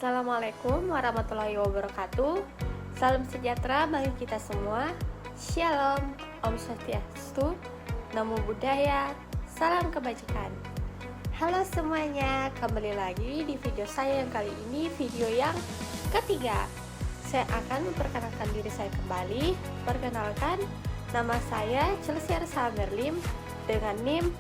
Assalamualaikum warahmatullahi wabarakatuh. Salam sejahtera bagi kita semua. Shalom, Om Swastiastu, Namo Buddhaya, salam kebajikan. Halo semuanya, kembali lagi di video saya yang kali ini, video yang ketiga. Saya akan memperkenalkan diri saya kembali. Perkenalkan, nama saya Chelsea Arsa Merlim dengan NIM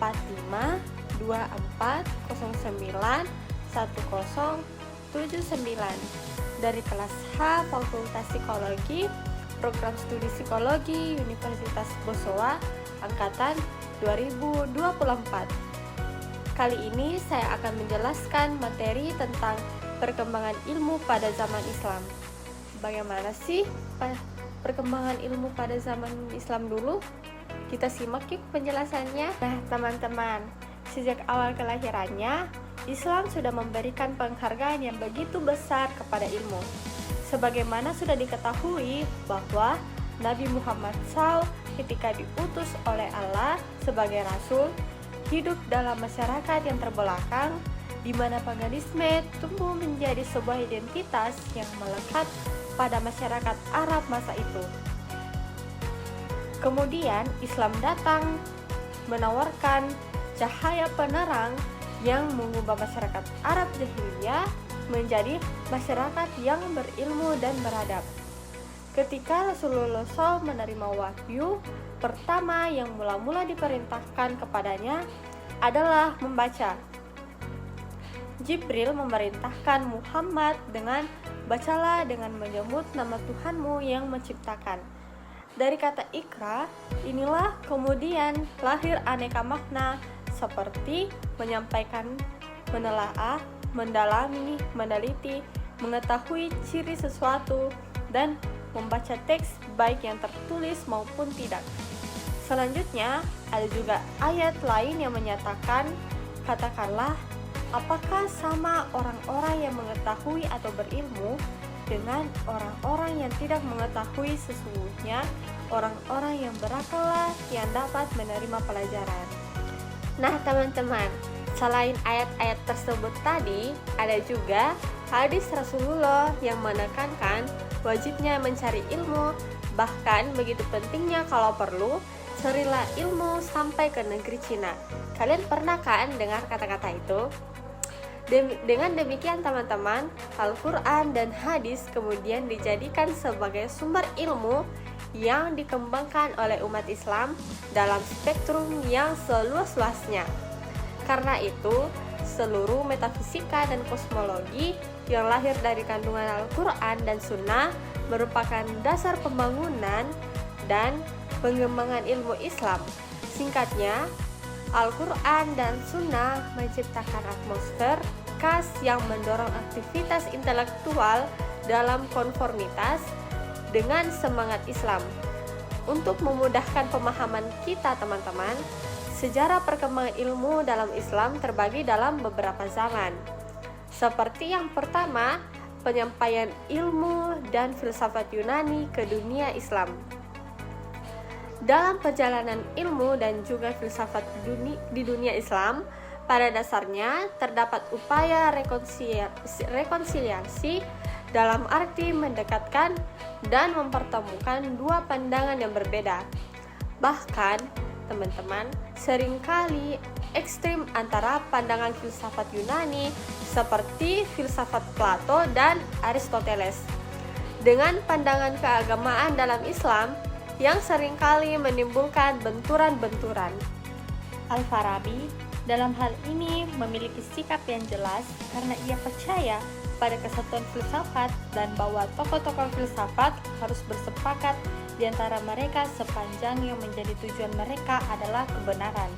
4524091079 dari kelas H Fakultas Psikologi, Program Studi Psikologi Universitas Bosowa, Angkatan 2024. Kali ini saya akan menjelaskan materi tentang perkembangan ilmu pada zaman Islam. Bagaimana sih perkembangan ilmu pada zaman Islam dulu? Kita simak yuk penjelasannya. Nah teman-teman, sejak awal kelahirannya, Islam sudah memberikan penghargaan yang begitu besar kepada ilmu. Sebagaimana sudah diketahui bahwa Nabi Muhammad SAW ketika diutus oleh Allah sebagai Rasul, hidup dalam masyarakat yang terbelakang, di mana paganisme tumbuh menjadi sebuah identitas yang melekat pada masyarakat Arab masa itu. Kemudian Islam datang menawarkan cahaya penerang yang mengubah masyarakat Arab jahiliyah menjadi masyarakat yang berilmu dan beradab. Ketika Rasulullah SAW menerima wahyu, pertama yang mula-mula diperintahkan kepadanya adalah membaca. Jibril memerintahkan Muhammad dengan bacalah dengan menyebut nama Tuhanmu yang menciptakan. Dari kata ikra, inilah kemudian lahir aneka makna seperti menyampaikan, menelaah, mendalami, meneliti, mengetahui ciri sesuatu, dan membaca teks baik yang tertulis maupun tidak. Selanjutnya, ada juga ayat lain yang menyatakan, katakanlah, apakah sama orang-orang yang mengetahui atau berilmu dengan orang-orang yang tidak mengetahui? Sesungguhnya orang-orang yang berakallah yang dapat menerima pelajaran. Nah teman-teman, selain ayat-ayat tersebut tadi, ada juga hadis Rasulullah yang menekankan wajibnya mencari ilmu. Bahkan begitu pentingnya kalau perlu, carilah ilmu sampai ke negeri Cina. Kalian pernah kan dengar kata-kata itu? Dengan demikian teman-teman, Al-Quran dan hadis kemudian dijadikan sebagai sumber ilmu yang dikembangkan oleh umat Islam dalam spektrum yang seluas-luasnya. Karena itu, seluruh metafisika dan kosmologi yang lahir dari kandungan Al-Quran dan Sunnah merupakan dasar pembangunan dan pengembangan ilmu Islam. Singkatnya, Al-Quran dan Sunnah menciptakan atmosfer khas yang mendorong aktivitas intelektual dalam konformitas dengan semangat Islam. Untuk memudahkan pemahaman kita teman-teman, sejarah perkembangan ilmu dalam Islam terbagi dalam beberapa zaman. Seperti yang pertama, penyampaian ilmu dan filsafat Yunani ke dunia Islam. Dalam perjalanan ilmu dan juga filsafat di dunia Islam, pada dasarnya terdapat upaya rekonsiliasi dalam arti mendekatkan dan mempertemukan dua pandangan yang berbeda. Bahkan, teman-teman, seringkali ekstrim antara pandangan filsafat Yunani seperti filsafat Plato dan Aristoteles dengan pandangan keagamaan dalam Islam yang seringkali menimbulkan benturan-benturan. Al-Farabi dalam hal ini memiliki sikap yang jelas karena ia percaya pada kesatuan filsafat dan bahwa tokoh-tokoh filsafat harus bersepakat di antara mereka sepanjang yang menjadi tujuan mereka adalah kebenaran.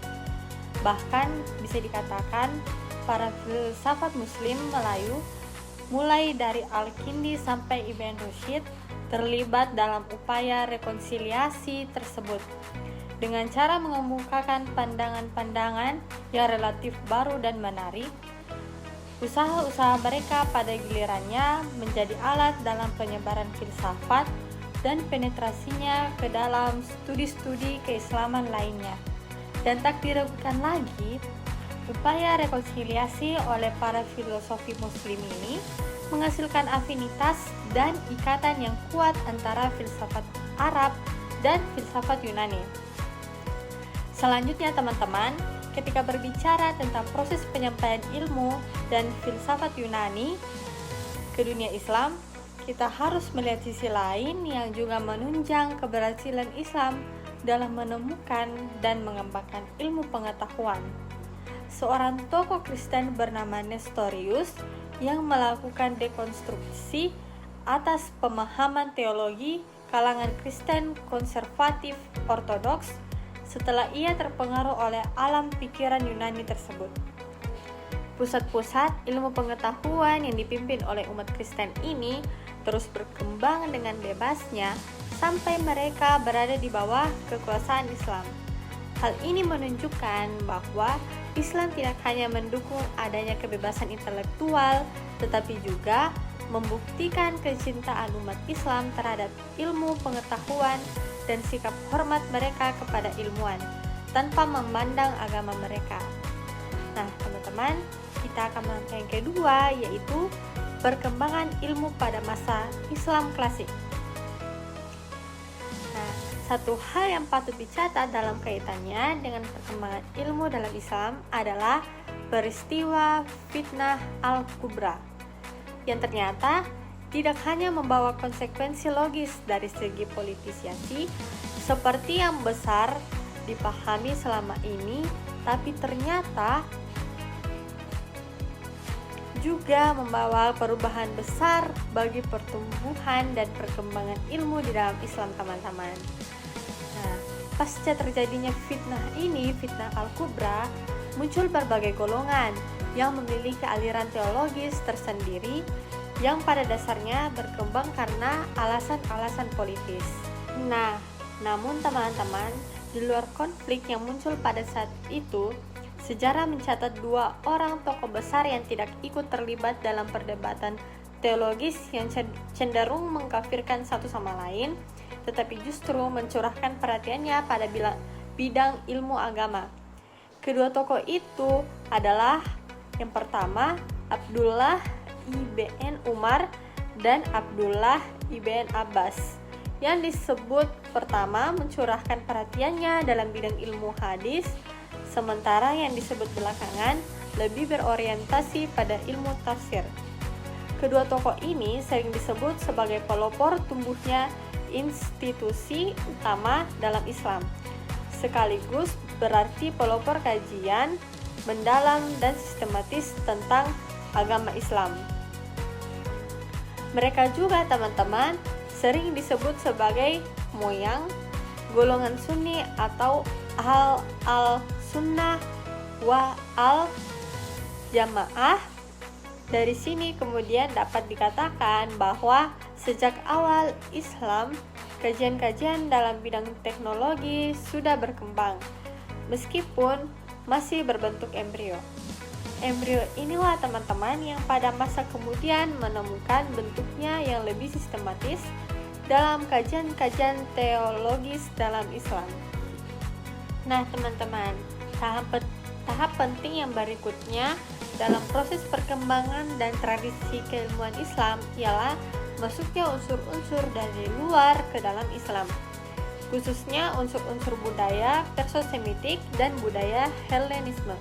Bahkan bisa dikatakan para filsafat muslim Melayu mulai dari Al-Kindi sampai Ibn Rushd terlibat dalam upaya rekonsiliasi tersebut dengan cara mengemukakan pandangan-pandangan yang relatif baru dan menarik. Usaha-usaha mereka pada gilirannya menjadi alat dalam penyebaran filsafat dan penetrasinya ke dalam studi-studi keislaman lainnya. Dan tak diragukan lagi, Upaya rekonsiliasi oleh para filosofi muslim ini menghasilkan afinitas dan ikatan yang kuat antara filsafat Arab dan filsafat Yunani. Selanjutnya teman-teman, ketika berbicara tentang proses penyampaian ilmu dan filsafat Yunani ke dunia Islam, kita harus melihat sisi lain yang juga menunjang keberhasilan Islam dalam menemukan dan mengembangkan ilmu pengetahuan. Seorang tokoh Kristen bernama Nestorius yang melakukan dekonstruksi atas pemahaman teologi kalangan Kristen konservatif ortodoks setelah ia terpengaruh oleh alam pikiran Yunani tersebut. Pusat-pusat ilmu pengetahuan yang dipimpin oleh umat Kristen ini terus berkembang dengan bebasnya sampai mereka berada di bawah kekuasaan Islam. Hal ini menunjukkan bahwa Islam tidak hanya mendukung adanya kebebasan intelektual, tetapi juga membuktikan kecintaan umat Islam terhadap ilmu pengetahuan dan sikap hormat mereka kepada ilmuwan, tanpa memandang agama mereka. Nah, teman-teman, kita akan melangkah yang kedua, yaitu perkembangan ilmu pada masa Islam klasik. Satu hal yang patut dicatat dalam kaitannya dengan perkembangan ilmu dalam Islam adalah peristiwa fitnah Al-Kubra, yang ternyata tidak hanya membawa konsekuensi logis dari segi politisasi seperti yang besar dipahami selama ini, tapi ternyata juga membawa perubahan besar bagi pertumbuhan dan perkembangan ilmu di dalam Islam, teman-teman. Nah, pasca terjadinya fitnah ini, fitnah Al-Kubra, muncul berbagai golongan yang memiliki aliran teologis tersendiri yang pada dasarnya berkembang karena alasan-alasan politis. Nah, namun teman-teman, di luar konflik yang muncul pada saat itu, sejarah mencatat dua orang tokoh besar yang tidak ikut terlibat dalam perdebatan teologis yang cenderung mengkafirkan satu sama lain, tetapi justru mencurahkan perhatiannya pada bidang ilmu agama. Kedua tokoh itu adalah yang pertama Abdullah ibn Umar dan Abdullah ibn Abbas, yang disebut pertama mencurahkan perhatiannya dalam bidang ilmu hadis, sementara yang disebut belakangan lebih berorientasi pada ilmu tafsir. Kedua tokoh ini sering disebut sebagai pelopor tumbuhnya institusi utama dalam Islam, sekaligus berarti pelopor kajian mendalam dan sistematis tentang agama Islam. Mereka juga, teman-teman, sering disebut sebagai moyang golongan Sunni atau al-sunnah wa al-jamaah. Dari sini kemudian dapat dikatakan bahwa sejak awal Islam, kajian-kajian dalam bidang teknologi sudah berkembang, meskipun masih berbentuk embrio. Embrio inilah, teman-teman, yang pada masa kemudian menemukan bentuknya yang lebih sistematis dalam kajian-kajian teologis dalam Islam. Nah, teman-teman, tahap penting yang berikutnya dalam proses perkembangan dan tradisi keilmuan Islam ialah masuknya unsur-unsur dari luar ke dalam Islam, khususnya unsur-unsur budaya Perso-Semitik dan budaya Helenisme.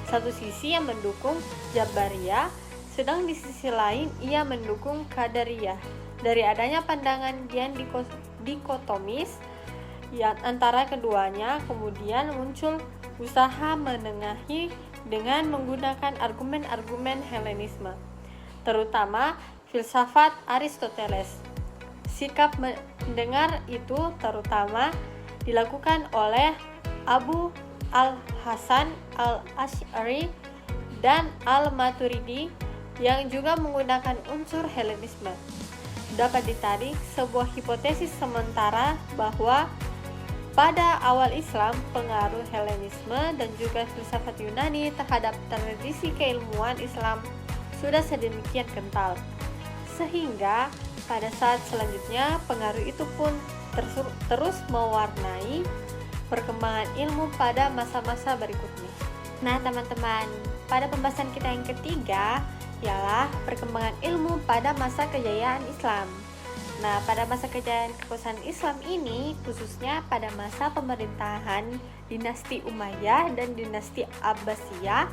Satu sisi yang mendukung Jabariyah, sedang di sisi lain ia mendukung Qadariyah. Dari adanya pandangan yang dikotomis yang antara keduanya, kemudian muncul usaha menengahi dengan menggunakan argumen-argumen Helenisme, terutama filsafat Aristoteles. Sikap mendengar itu terutama dilakukan oleh Abu al-Hasan al-Asy'ari dan al-Maturidi yang juga menggunakan unsur Helenisme. Dapat ditarik sebuah hipotesis sementara bahwa pada awal Islam, pengaruh Helenisme dan juga filsafat Yunani terhadap tradisi keilmuan Islam sudah sedemikian kental, sehingga pada saat selanjutnya pengaruh itu pun terus mewarnai perkembangan ilmu pada masa-masa berikutnya. Nah teman-teman, pada pembahasan kita yang ketiga ialah perkembangan ilmu pada masa kejayaan Islam. Nah, pada masa kejayaan kekuasaan Islam ini, khususnya pada masa pemerintahan dinasti Umayyah dan dinasti Abbasiyah,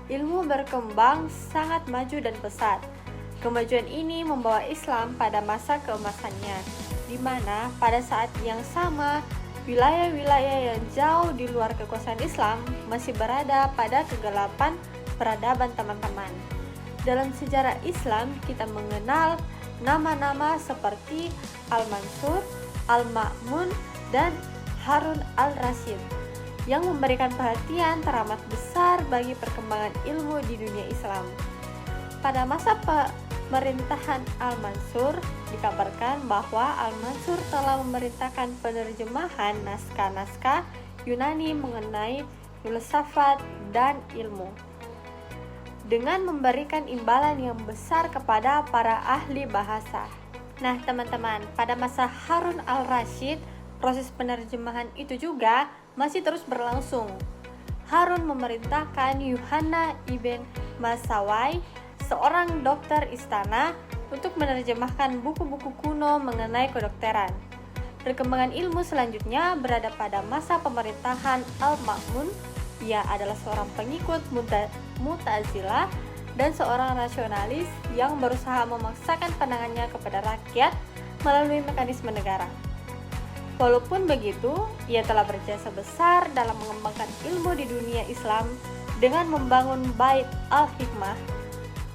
ilmu berkembang sangat maju dan pesat. Kemajuan ini membawa Islam pada masa keemasannya, di mana pada saat yang sama, wilayah-wilayah yang jauh di luar kekuasaan Islam masih berada pada kegelapan peradaban teman-teman. Dalam sejarah Islam, kita mengenal nama-nama seperti Al-Mansur, Al-Ma'mun, dan Harun al-Rasyid yang memberikan perhatian teramat besar bagi perkembangan ilmu di dunia Islam. Pada masa pemerintahan Al-Mansur, dikabarkan bahwa Al-Mansur telah memerintahkan penerjemahan naskah-naskah Yunani mengenai filsafat dan ilmu, dengan memberikan imbalan yang besar kepada para ahli bahasa. Nah teman-teman, pada masa Harun al-Rasyid, proses penerjemahan itu juga masih terus berlangsung. Harun memerintahkan Yuhanna ibn Masawai, seorang dokter istana, untuk menerjemahkan buku-buku kuno mengenai kedokteran. Perkembangan ilmu selanjutnya berada pada masa pemerintahan Al-Ma'mun. Ia adalah seorang pengikut Mu'tazilah dan seorang rasionalis yang berusaha memaksakan pandangannya kepada rakyat melalui mekanisme negara. Walaupun begitu, ia telah berjasa besar dalam mengembangkan ilmu di dunia Islam dengan membangun Bait al-Hikmah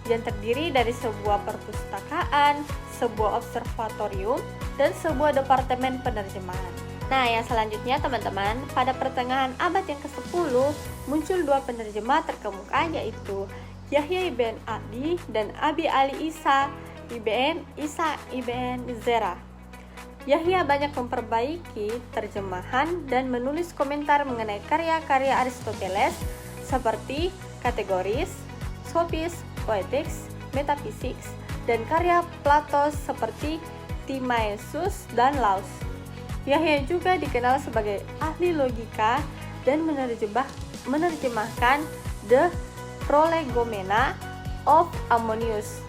yang terdiri dari sebuah perpustakaan, sebuah observatorium, dan sebuah departemen penerjemahan. Nah, yang selanjutnya teman-teman, pada pertengahan abad yang ke-10 muncul dua penerjemah terkemuka, yaitu Yahya ibn Adi dan Abi Ali Isa ibn Zera. Yahya banyak memperbaiki terjemahan dan menulis komentar mengenai karya-karya Aristoteles seperti kategoris, sophis, poetics, metaphysics, dan karya Plato seperti Timaeus dan Laus. Yahya juga dikenal sebagai ahli logika dan menerjemahkan The Prolegomena of Ammonius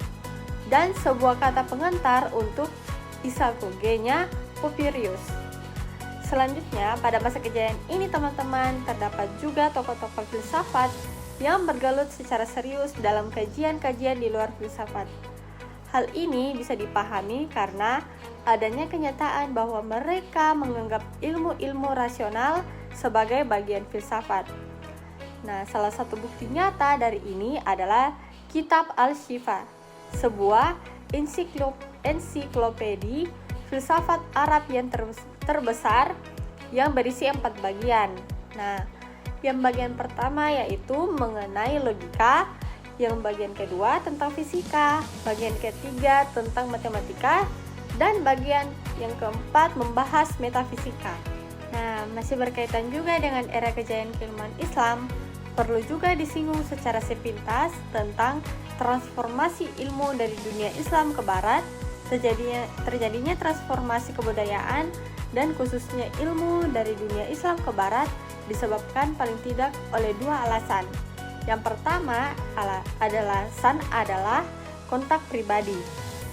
dan sebuah kata pengantar untuk Isagogenya Papirius. Selanjutnya, pada masa kejayaan ini teman-teman, terdapat juga tokoh-tokoh filsafat yang bergelut secara serius dalam kajian-kajian di luar filsafat. Hal ini bisa dipahami karena adanya kenyataan bahwa mereka menganggap ilmu-ilmu rasional sebagai bagian filsafat. Nah, salah satu bukti nyata dari ini adalah Kitab Al-Shifa, sebuah ensiklopedi filsafat Arab yang terbesar yang berisi 4 bagian. Nah, yang bagian pertama yaitu mengenai logika, yang bagian kedua tentang fisika, bagian ketiga tentang matematika, dan bagian yang keempat membahas metafisika. Nah, masih berkaitan juga dengan era kejayaan keilmuan Islam, perlu juga disinggung secara sepintas tentang transformasi ilmu dari dunia Islam ke Barat, terjadinya transformasi kebudayaan, dan khususnya ilmu dari dunia Islam ke Barat disebabkan paling tidak oleh dua alasan. Yang pertama adalah kontak pribadi.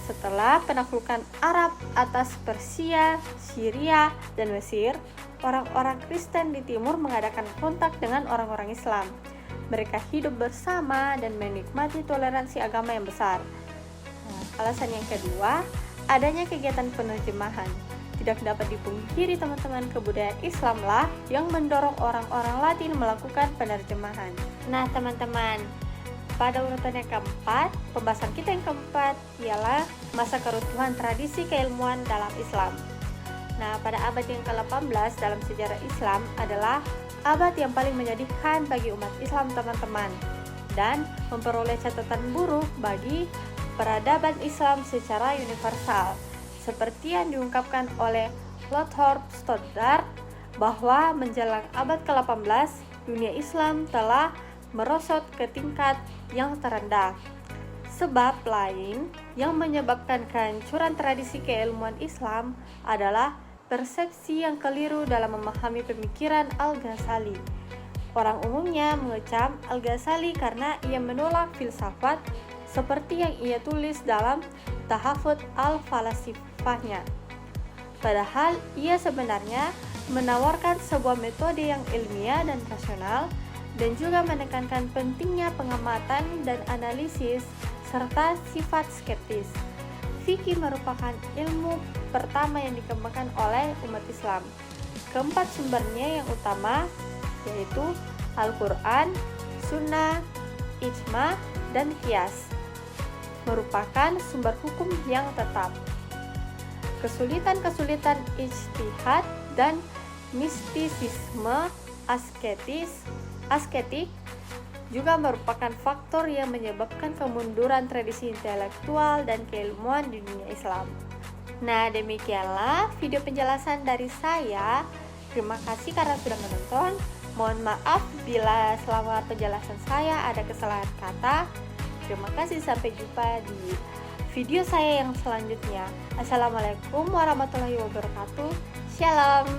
Setelah penaklukan Arab atas Persia, Syria, dan Mesir, orang-orang Kristen di timur mengadakan kontak dengan orang-orang Islam. Mereka hidup bersama dan menikmati toleransi agama yang besar. Nah, alasan yang kedua, adanya kegiatan penerjemahan. Tidak dapat dipungkiri teman-teman, kebudayaan Islamlah yang mendorong orang-orang Latin melakukan penerjemahan. Nah teman-teman, pada urutan yang keempat, pembahasan kita yang keempat ialah masa keruntuhan tradisi keilmuan dalam Islam. Nah, pada abad yang ke-18 dalam sejarah Islam adalah abad yang paling menyedihkan bagi umat Islam teman-teman, dan memperoleh catatan buruk bagi peradaban Islam secara universal, seperti yang diungkapkan oleh Lothar Stoddard bahwa menjelang abad ke-18 dunia Islam telah merosot ke tingkat yang terendah. Sebab lain yang menyebabkan kehancuran tradisi keilmuan Islam adalah persepsi yang keliru dalam memahami pemikiran Al-Ghazali. Orang umumnya mengecam Al-Ghazali karena ia menolak filsafat seperti yang ia tulis dalam Tahafut al-Falasifahnya. Padahal ia sebenarnya menawarkan sebuah metode yang ilmiah dan rasional dan juga menekankan pentingnya pengamatan dan analisis serta sifat skeptis. Fikih merupakan ilmu pertama yang dikembangkan oleh umat Islam. Keempat sumbernya yang utama yaitu Al-Quran, Sunnah, Ijma, dan Qiyas merupakan sumber hukum yang tetap. Kesulitan-kesulitan ijtihad dan mistisisme asketik juga merupakan faktor yang menyebabkan kemunduran tradisi intelektual dan keilmuan di dunia Islam. Nah, demikianlah video penjelasan dari saya. Terima kasih karena sudah menonton. Mohon maaf bila selama penjelasan saya ada kesalahan kata. Terima kasih, sampai jumpa di video saya yang selanjutnya. Assalamualaikum warahmatullahi wabarakatuh. Shalom.